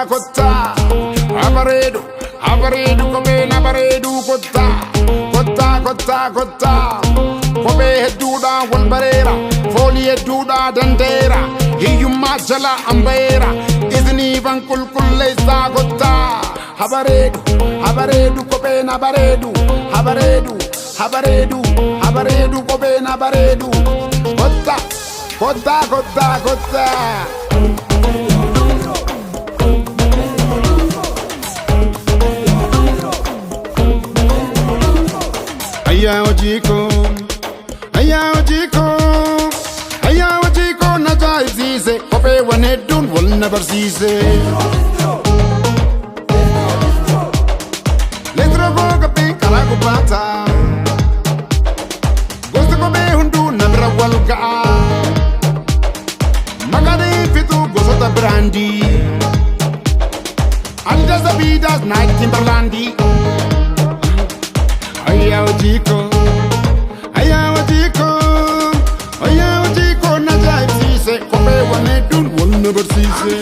Kotta Abaredu Kobe Nabaredu Kotta Kobe Heduda Walbarera Folie Duda Dandera Hiyuma Jala Ambera Isn't even Kulkule Zagotta Habaredu Kobe Nabaredu Habaredu Kobe Nabaredu Kotta Aya ojiko na jaizize kope wanedun wal never cease Letro go kape karago bata Gosto kope hundu nabra walga Magade fitu gosto brandi Anda zabidas night Timberlandi Aya ojiko na jaizize kope wanedun wal never cease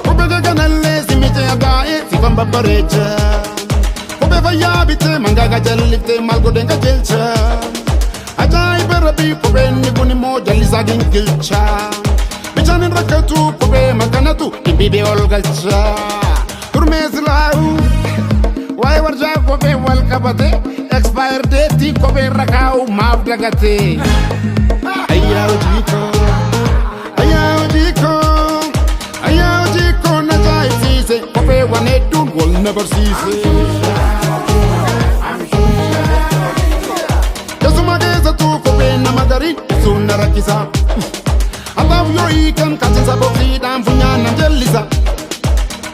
Kope gaganale simite agae sifamba pareja Kope vayabite mangaga jalite malgodenga jelcha Ajai berabi kope nikuni mo jalisa gingilcha Bichanin rakatu kope makanatu ibibe olgacha Turmezlau Why warja kope wal kabate Expire date kope rakau maaf dagate Aya ojiko na jaizize kope wanedun wal never cease Yasumageza tu kope na madarin suna rakisa Atav yo ikan katinsa bofida mfunyana jelisa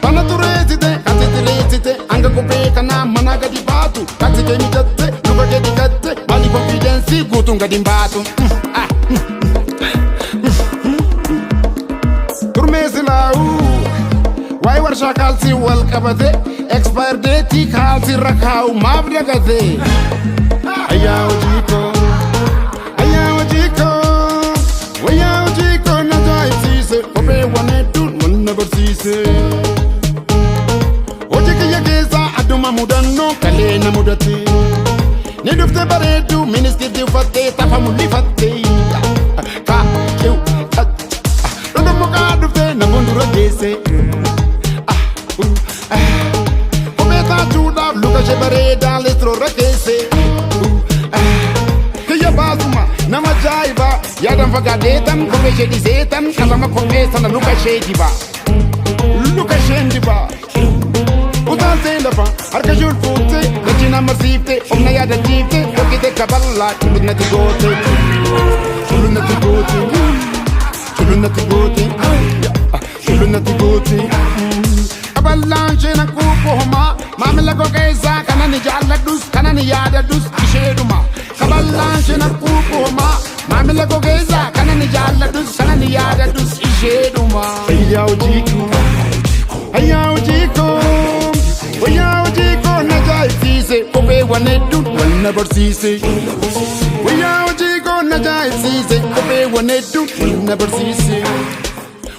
Panaturezite katitirizite anga kope kana managa di batu Katike mitete nubage di kate mali confidence gutunga di mbatu Turmesilau Why warsha kalsi wal kabate Expire date kalsi rakau mabdagate Aya ojiko na jaizize kope wanedun wal never cease Ojiki yageza aduma mudano kale na mudate Nidufte baredu miniski dufate tafamuli fate Ka kiu kat Rondo muka dufte na bundura gese Kometa chuda luka shebareda listro rakese Kaya bazuma na majaiba Yadam fagadetan kome shedi zetan Kalama komesa na luka shediba Luka shendiba Utan sendafa Arka jul fute Lachina masifte Omna yada jifte Lokite kaballa Chuluna tigote Chuluna tigote Abalanche na kupo homa Mamela gogeza Kanani jala dus Kanani yada dus Isheduma Abalanche na kupo homa Mamela gogeza Kanani jala dus Kanani yada dus Isheduma Aya ojiko na jaizize kope wanedun wal never cease Aya ojiko na jaizize kope wanedun wal never cease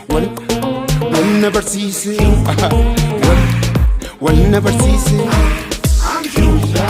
Wal never cease Wal never cease I'm Shusha